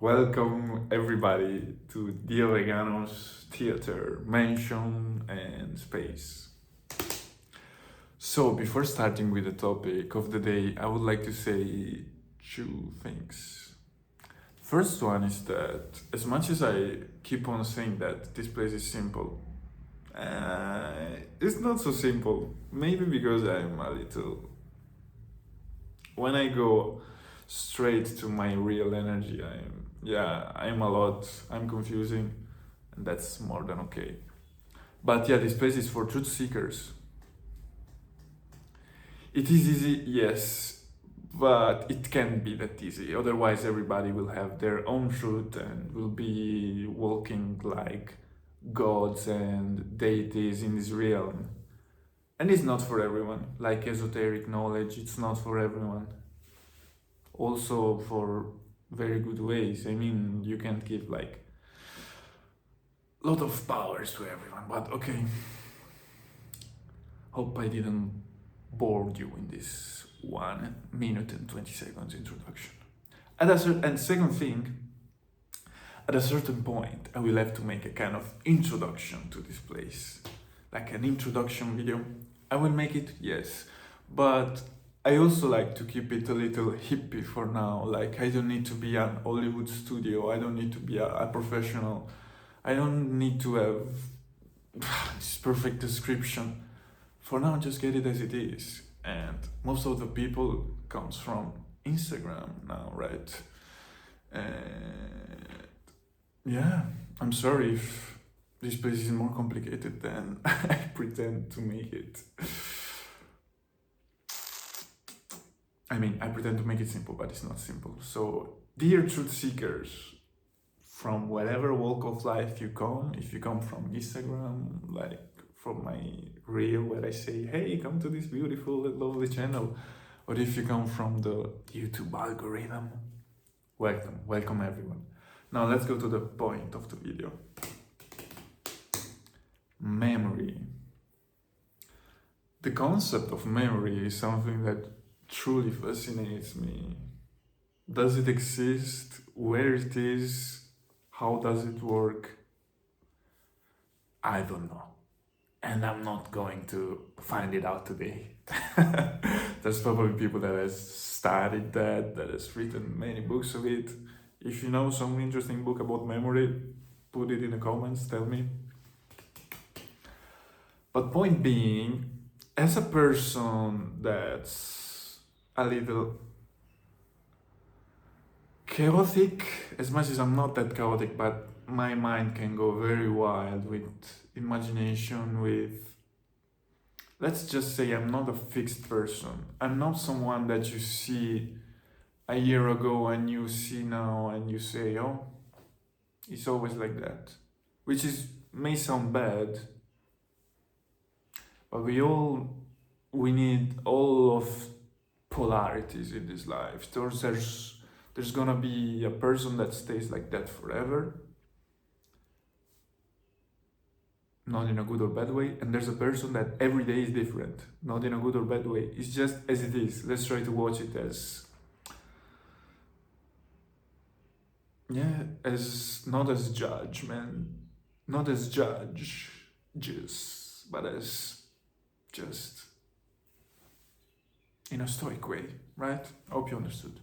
Welcome everybody to Dia Veganos Theater, Mansion and Space. So, before starting with the topic of the day, I would like to say two things. First one is that as much as I keep on saying that this place is simple, it's not so simple. Maybe because I'm a little. When I go straight to my real energy, I'm a lot. I'm confusing, and that's more than okay. But yeah, this place is for truth seekers. It is easy, yes, but it can't be that easy. Otherwise, everybody will have their own truth and will be walking like gods and deities in this realm. And it's not for everyone. Like esoteric knowledge, it's not for everyone. Also, for very good ways. I mean, you can't give like a lot of powers to everyone, but okay. Hope I didn't bore you in this 1 minute and 20 seconds introduction. And second thing, at a certain point, I will have to make a kind of introduction to this place, like an introduction video. I will make it, yes, but I also like to keep it a little hippie for now. Like, I don't need to be an Hollywood studio, I don't need to be a professional, I don't need to have this perfect description. For now, just get it as it is. And most of the people comes from Instagram now, right? And yeah, I'm sorry if this place is more complicated than I pretend to make it. I mean, I pretend to make it simple, but it's not simple. So, dear truth seekers, from whatever walk of life you come, if you come from Instagram, like from my reel where I say, hey, come to this beautiful and lovely channel, or if you come from the YouTube algorithm, welcome everyone. Now let's go to the point of the video. Memory. The concept of memory is something that truly fascinates me. Does it exist? Where it is? How does it work? I don't know. And I'm not going to find it out today. There's probably people that has studied that has written many books of it. If you know some interesting book about memory, put it in the comments, tell me. But point being, as a person that's a little chaotic, as much as I'm not that chaotic, but my mind can go very wild with imagination, with, let's just say I'm not a fixed person. I'm not someone that you see a year ago and you see now and you say, oh, it's always like that. Which is may sound bad, but we need all of polarities in this life. There's gonna be a person that stays like that forever, not in a good or bad way, and there's a person that every day is different, not in a good or bad way. It's just as it is. Let's try to watch it as, yeah, as not as judgment, not as judges, but as just in a stoic way, right? I hope you understood.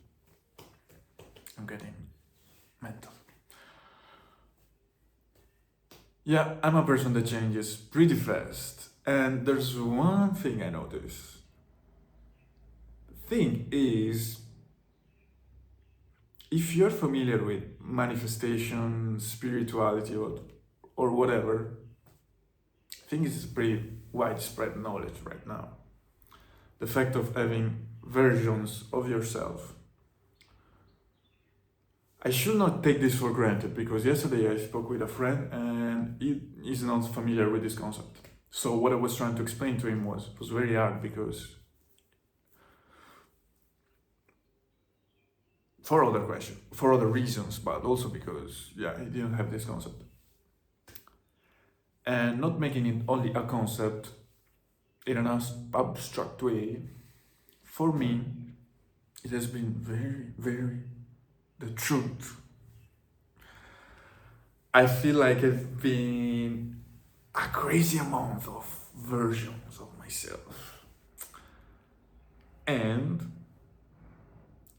I'm getting mental. Yeah, I'm a person that changes pretty fast. And there's one thing I notice. The thing is, if you're familiar with manifestation, spirituality, or whatever, I think it's pretty widespread knowledge right now. The fact of having versions of yourself. I should not take this for granted because yesterday I spoke with a friend and he is not familiar with this concept. So what I was trying to explain to him was very hard because for other reasons, but also because he didn't have this concept. And not making it only a concept in an abstract way, for me, it has been very, very the truth I feel like I've been a crazy amount of versions of myself. And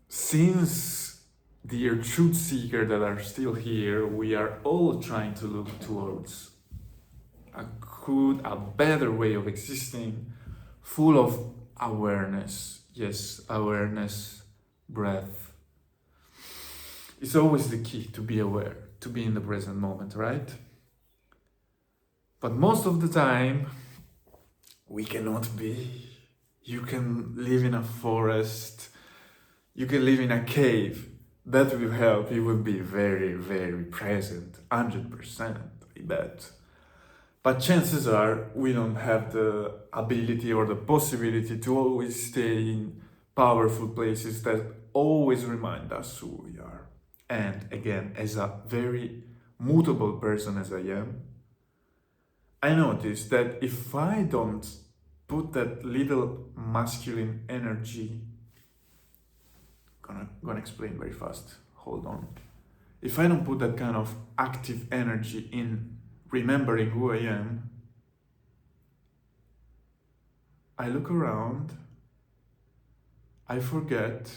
since dear truth seeker that are still here, we are all trying to look towards a better way of existing, full of awareness. Yes, awareness, breath. It's always the key to be aware, to be in the present moment, right? But most of the time, we cannot be. You can live in a forest, you can live in a cave. That will help. You will be very, very present, 100%, I bet. But chances are we don't have the ability or the possibility to always stay in powerful places that always remind us who we are. And again, as a very mutable person as I am, I noticed that if I don't put that little masculine energy, gonna explain very fast, hold on. If I don't put that kind of active energy in remembering who I am, I look around, I forget,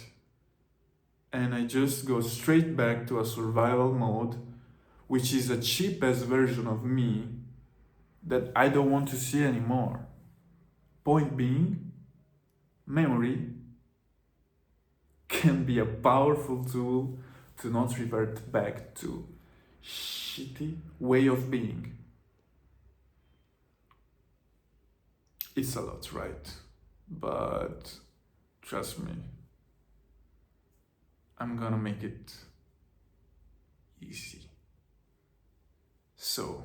and I just go straight back to a survival mode, which is a cheapest version of me that I don't want to see anymore. Point being, memory can be a powerful tool to not revert back to shitty way of being. It's a lot, right? But trust me, I'm gonna make it easy. So,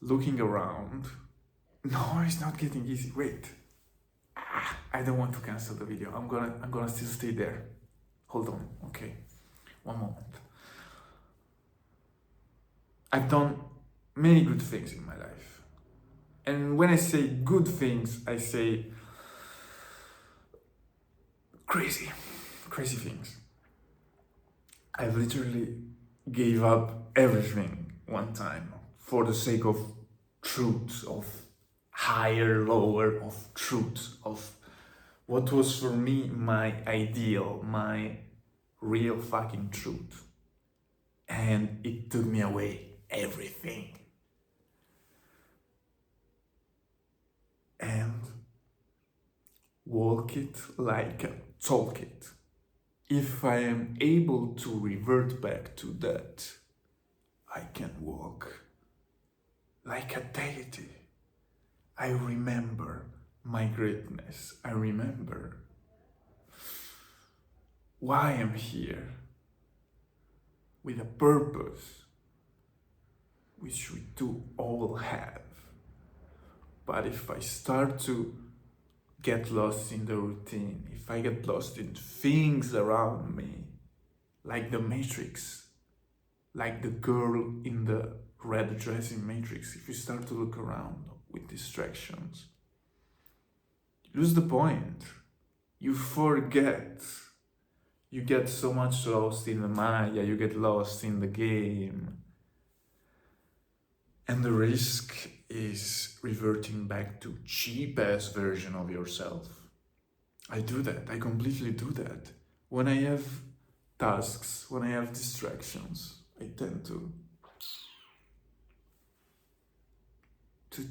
looking around, no, it's not getting easy. Wait, I don't want to cancel the video. I'm gonna still stay there. Hold on, okay, one moment. I've done many good things in my life. And when I say good things, I say crazy things. I've literally gave up everything one time for the sake of truth, of higher, lower, of truth, of what was for me my ideal, my real fucking truth. And it took me away everything. And walk it like a talk it. If I am able to revert back to that, I can walk like a deity. I remember my greatness. I remember why I'm here with a purpose, which we do all have. But if I start to get lost in the routine, if I get lost in things around me, like the Matrix, like the girl in the red dress in Matrix, if you start to look around with distractions, you lose the point. You forget. You get so much lost in the Maya, you get lost in the game. And the risk is reverting back to cheap-ass version of yourself. I do that. I completely do that. When I have tasks, when I have distractions, I tend to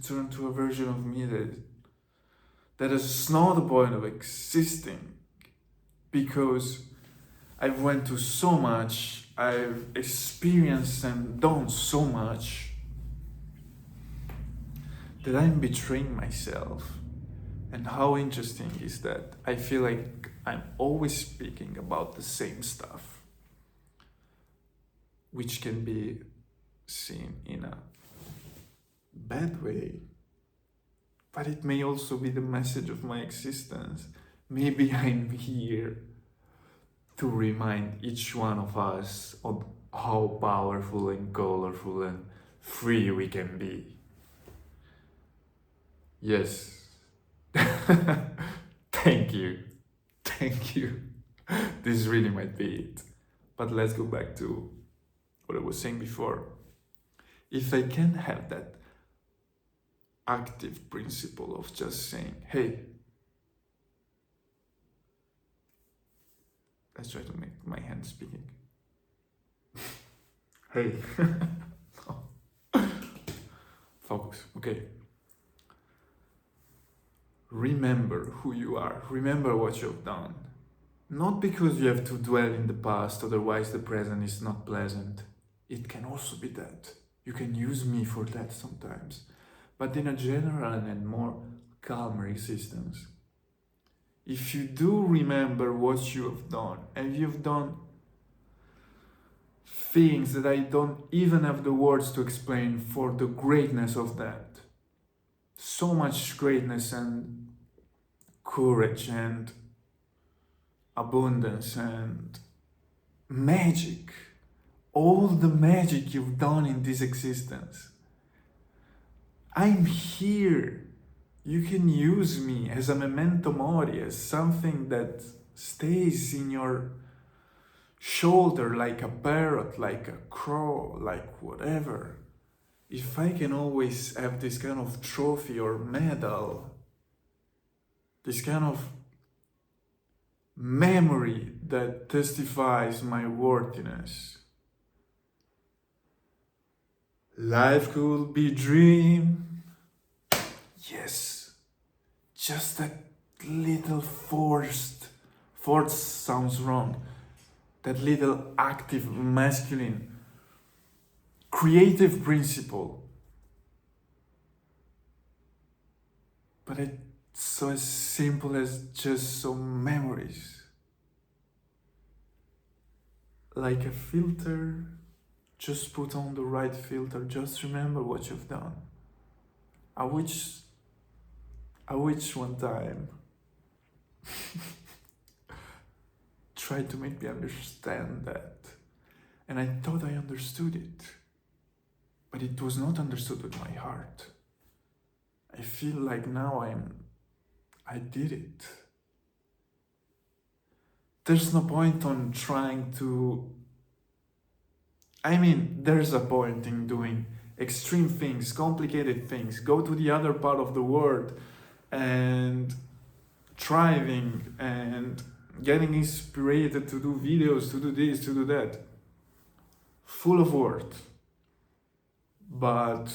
turn to a version of me that is not the point of existing, because I've went through so much, I've experienced and done so much, that I'm betraying myself. And how interesting is that? I feel like I'm always speaking about the same stuff, which can be seen in a bad way, but it may also be the message of my existence. Maybe I'm here to remind each one of us of how powerful and colorful and free we can be. Yes. Thank you. This really might be it. But let's go back to what I was saying before. If I can have that active principle of just saying, hey, let's try to make my hand speaking. Hey. Focus, okay. Remember who you are. Remember what you've done. Not because you have to dwell in the past, otherwise the present is not pleasant. It can also be that. You can use me for that sometimes. But in a general and more calmer existence, if you do remember what you have done, and you've done things that I don't even have the words to explain for the greatness of that, so much greatness and courage and abundance and magic, all the magic you've done in this existence. I'm here. You can use me as a memento mori, as something that stays in your shoulder like a parrot, like a crow, like whatever. If I can always have this kind of trophy or medal, this kind of memory that testifies my worthiness. Life could be dream. Yes, just that little forced sounds wrong. That little active, masculine, creative principle. But it's so as simple as just some memories. Like a filter, just put on the right filter, just remember what you've done. I wish one time tried to make me understand that. And I thought I understood it. But it was not understood with my heart. I feel like now I did it. There's no point on trying to... there's a point in doing extreme things, complicated things, go to the other part of the world and thriving and getting inspired to do videos, to do this, to do that. Full of work. But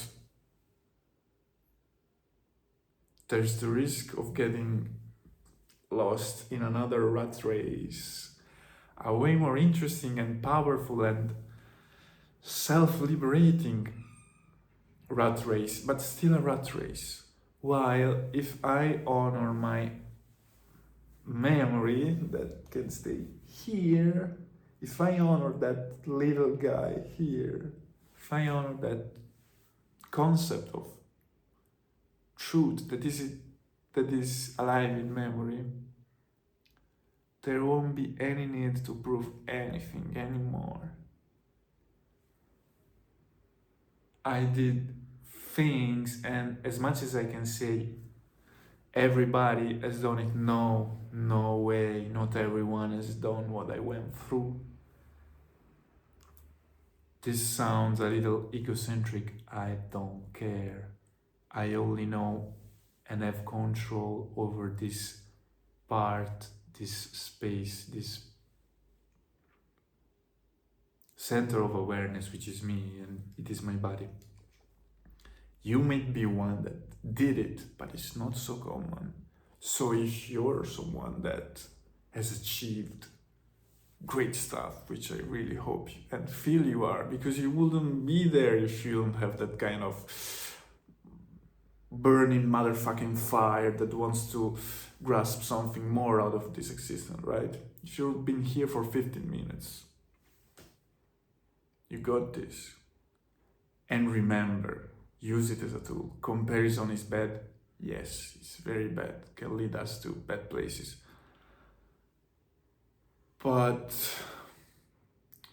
there's the risk of getting lost in another rat race. A way more interesting and powerful and self-liberating rat race, but still a rat race. While if I honor my memory that can stay here, if I honor that little guy here, if I honor that concept of truth that is alive in memory, there won't be any need to prove anything anymore. I did things, and as much as I can say everybody has done it, no way, not everyone has done what I went through. This sounds a little egocentric, I don't care. I only know and have control over this part, this space, this center of awareness, which is me, and it is my body. You may be one that did it, but it's not so common. So if you're someone that has achieved great stuff, which I really hope and feel you are, because you wouldn't be there if you don't have that kind of burning motherfucking fire that wants to grasp something more out of this existence, right? If you've been here for 15 minutes, you got this. And remember, use it as a tool. Comparison is bad. Yes, it's very bad. Can lead us to bad places. But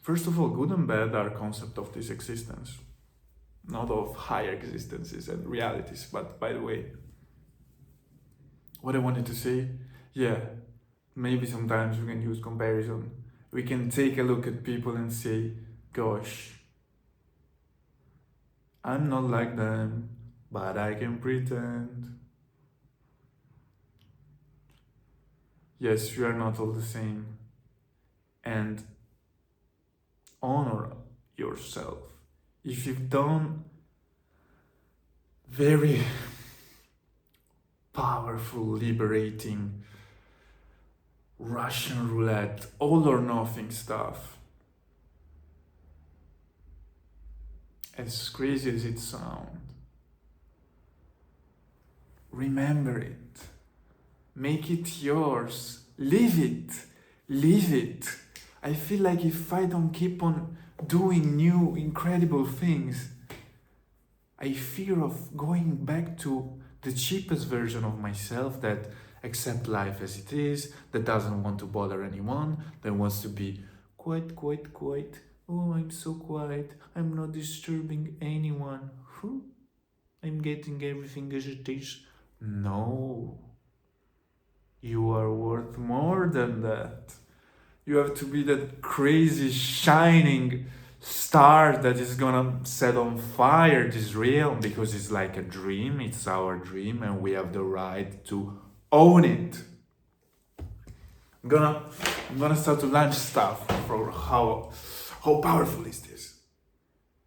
first of all, good and bad are concepts of this existence, not of higher existences and realities. But by the way, what I wanted to say, yeah, maybe sometimes we can use comparison. We can take a look at people and say, gosh, I'm not like them, but I can pretend. Yes, we are not all the same. And honor yourself. If you've done very powerful, liberating Russian roulette, all or nothing stuff, as crazy as it sounds, remember it, make it yours, live it, live it. I feel like if I don't keep on doing new, incredible things, I fear of going back to the cheapest version of myself that accepts life as it is, that doesn't want to bother anyone, that wants to be quiet, quiet, quiet. Oh, I'm so quiet. I'm not disturbing anyone. I'm getting everything as it is. No. You are worth more than that. You have to be that crazy, shining star that is gonna set on fire this realm because it's like a dream, it's our dream, and we have the right to own it. I'm gonna start to launch stuff for how powerful is this.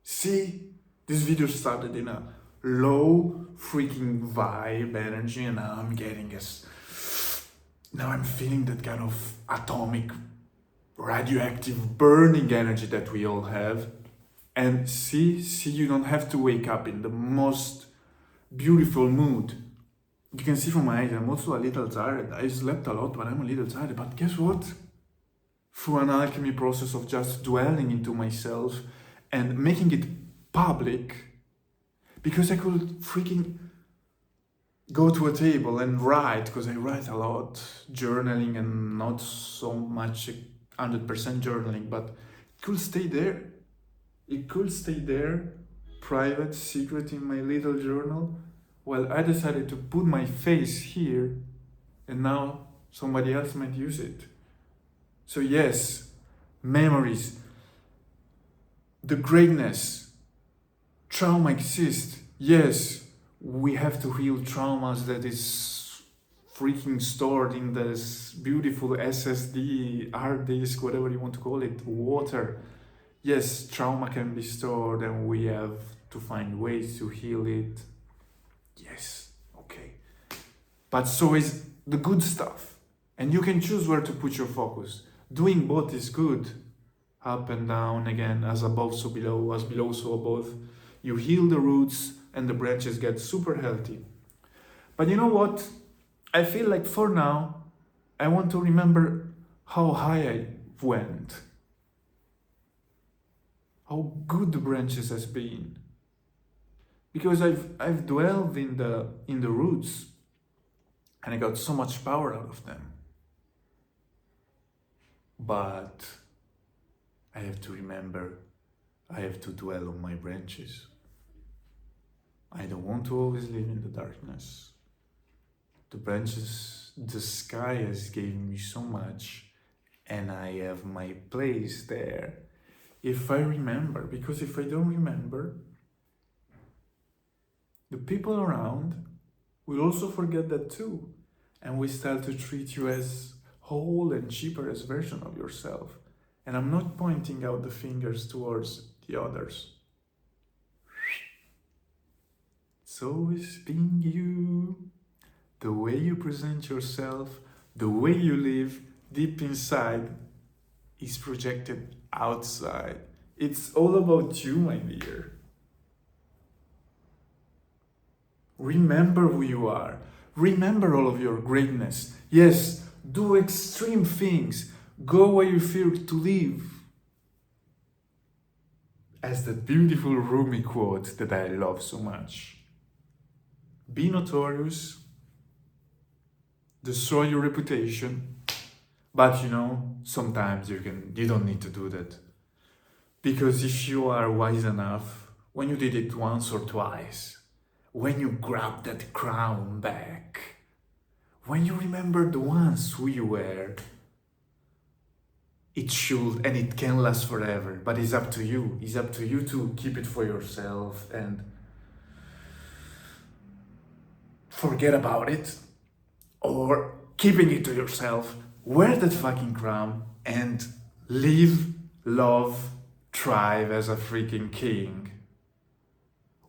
See, this video started in a low freaking vibe energy, and now I'm feeling that kind of atomic radioactive burning energy that we all have. And see, you don't have to wake up in the most beautiful mood. You can see from my eyes, I'm also a little tired. I slept a lot, but I'm a little tired. But guess what? Through an alchemy process of just dwelling into myself and making it public, because I could freaking go to a table and write, because I write a lot, journaling, and not so much 100% journaling, but it could stay there. It could stay there, private, secret in my little journal. Well, I decided to put my face here, and now somebody else might use it. So yes, memories, the greatness, trauma exists. Yes, we have to heal traumas that is freaking stored in this beautiful SSD, hard disk, whatever you want to call it, water. Yes, trauma can be stored and we have to find ways to heal it. Yes, okay. But so is the good stuff. And you can choose where to put your focus. Doing both is good. Up and down, again, as above, so below, as below, so above. You heal the roots and the branches get super healthy. But you know what? I feel like for now, I want to remember how high I went. How good the branches has been. Because I've dwelled in the roots and I got so much power out of them. But I have to remember, I have to dwell on my branches. I don't want to always live in the darkness. The branches, the sky has given me so much, and I have my place there. If I remember, because if I don't remember, the people around will also forget that too, and we start to treat you as whole and cheaper version of yourself. And I'm not pointing out the fingers towards the others. It's always been you. The way you present yourself, the way you live deep inside is projected outside. It's all about you, my dear. Remember who you are. Remember all of your greatness. Yes, do extreme things. Go where you fear to live. As the beautiful Rumi quote that I love so much. Be notorious. Destroy your reputation. But sometimes you don't need to do that. Because if you are wise enough, when you did it once or twice, when you grab that crown back, when you remember the ones who you were, it should and it can last forever, but it's up to you. It's up to you to keep it for yourself and forget about it, or keeping it to yourself, wear that fucking crown and live, love, thrive as a freaking king.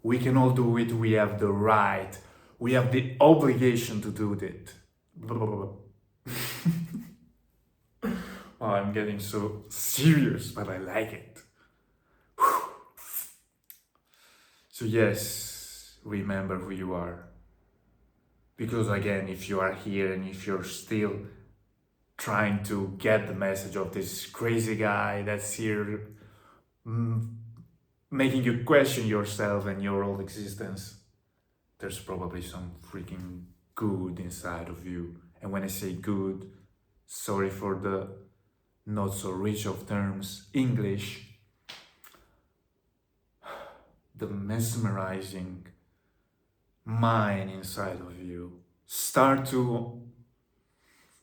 We can all do it. We have the right. We have the obligation to do that. Oh, I'm getting so serious, but I like it. So yes, remember who you are. Because again, if you are here and if you're still trying to get the message of this crazy guy that's here making you question yourself and your whole existence, there's probably some freaking good inside of you. And when I say good, sorry for the not so rich of terms, English, the mesmerizing mine inside of you. Start to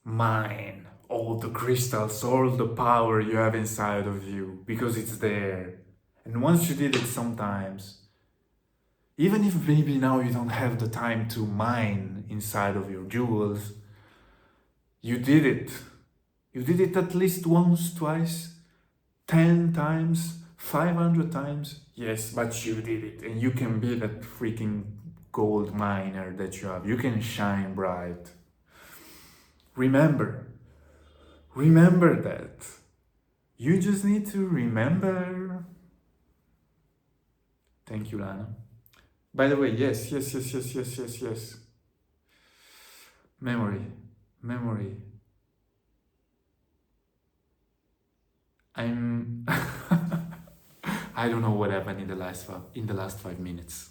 mine all the crystals, all the power you have inside of you, because it's there. And once you did it sometimes, even if maybe now you don't have the time to mine inside of your jewels, you did it. You did it at least once, twice, 10 times, 500 times. Yes, but you did it. And you can be that freaking gold miner that you have. You can shine bright. Remember that. You just need to remember. Thank you, Lana. By the way, yes. Memory. I don't know what happened in the last 5 minutes.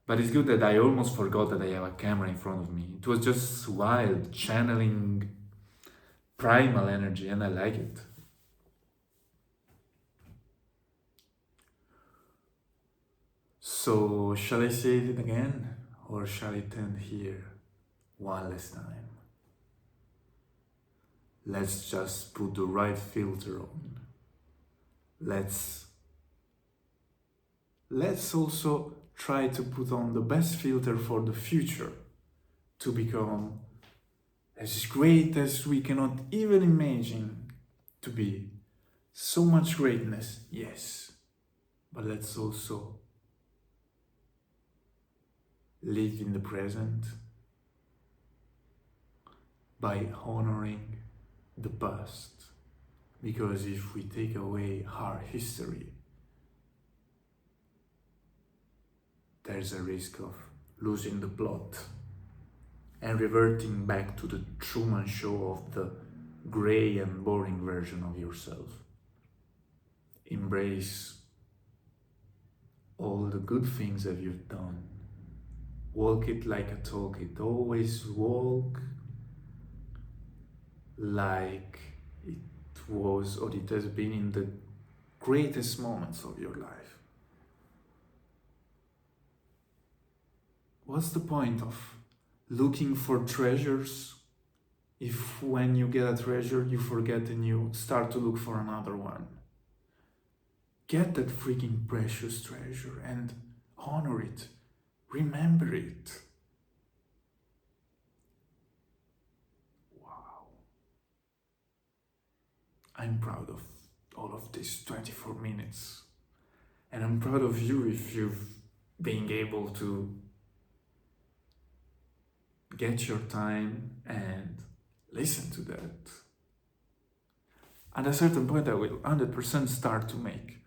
But it's good that I almost forgot that I have a camera in front of me. It was just wild, channeling primal energy, and I like it. So, shall I say it again? Or shall it end here one last time? Let's just put the right filter on. Let's also try to put on the best filter for the future to become as great as we cannot even imagine to be. So much greatness, yes, but let's also live in the present by honoring the past. Because if we take away our history, there's a risk of losing the plot and reverting back to the Truman Show of the gray and boring version of yourself. Embrace all the good things that you've done. Walk it like I talk it. Always walk like it was or it has been in the greatest moments of your life. What's the point of looking for treasures if when you get a treasure you forget and you start to look for another one? Get that freaking precious treasure and honor it. Remember it. Wow. I'm proud of all of these 24 minutes. And I'm proud of you if you've been able to get your time and listen to that. At a certain point I will 100% start to make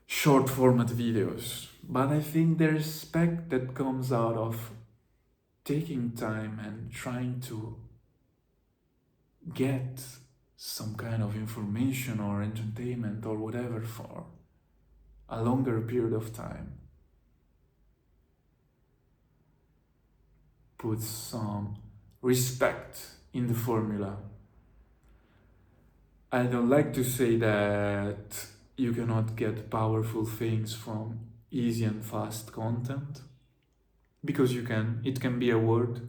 short format videos, but I think the respect that comes out of taking time and trying to get some kind of information or entertainment or whatever for a longer period of time puts some respect in the formula. I don't like to say that you cannot get powerful things from easy and fast content, because you can. It can be a word,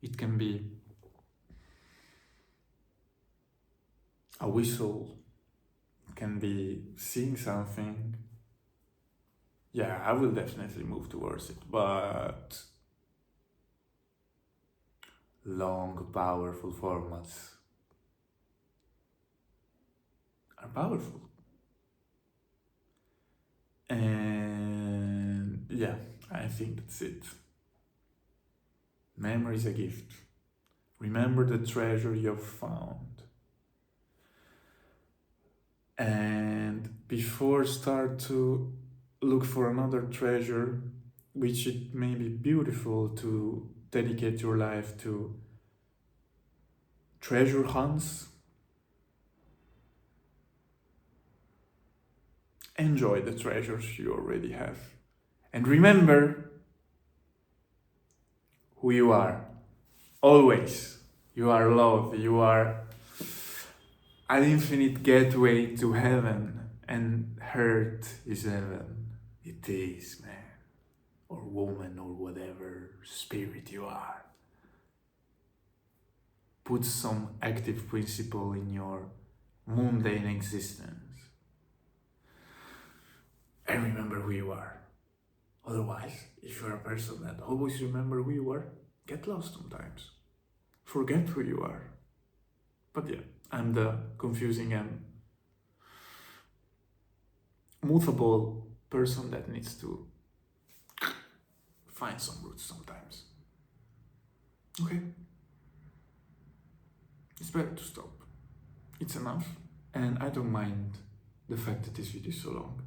it can be A whistle can be seeing something. Yeah, I will definitely move towards it, but long, powerful formats are powerful. And yeah, I think that's it. Memory is a gift. Remember the treasure you've found. And before start to look for another treasure, which it may be beautiful to dedicate your life to treasure hunts, enjoy the treasures you already have. And remember who you are. Always. You are love. You are an infinite gateway to heaven. And hurt is heaven. It is, man. Or woman, or whatever spirit you are. Put some active principle in your mundane existence. And remember who you are. Otherwise, if you're a person that always remember who you are, get lost sometimes. Forget who you are. But yeah, I'm the confusing and movable person that needs to find some roots sometimes. Okay? It's better to stop. It's enough. And I don't mind the fact that this video is so long.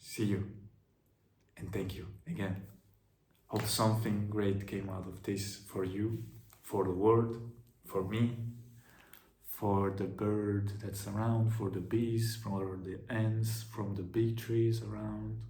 See you. And thank you again. Hope something great came out of this for you, for the world, for me, for the bird that's around, for the bees, for the ants, from the big trees around.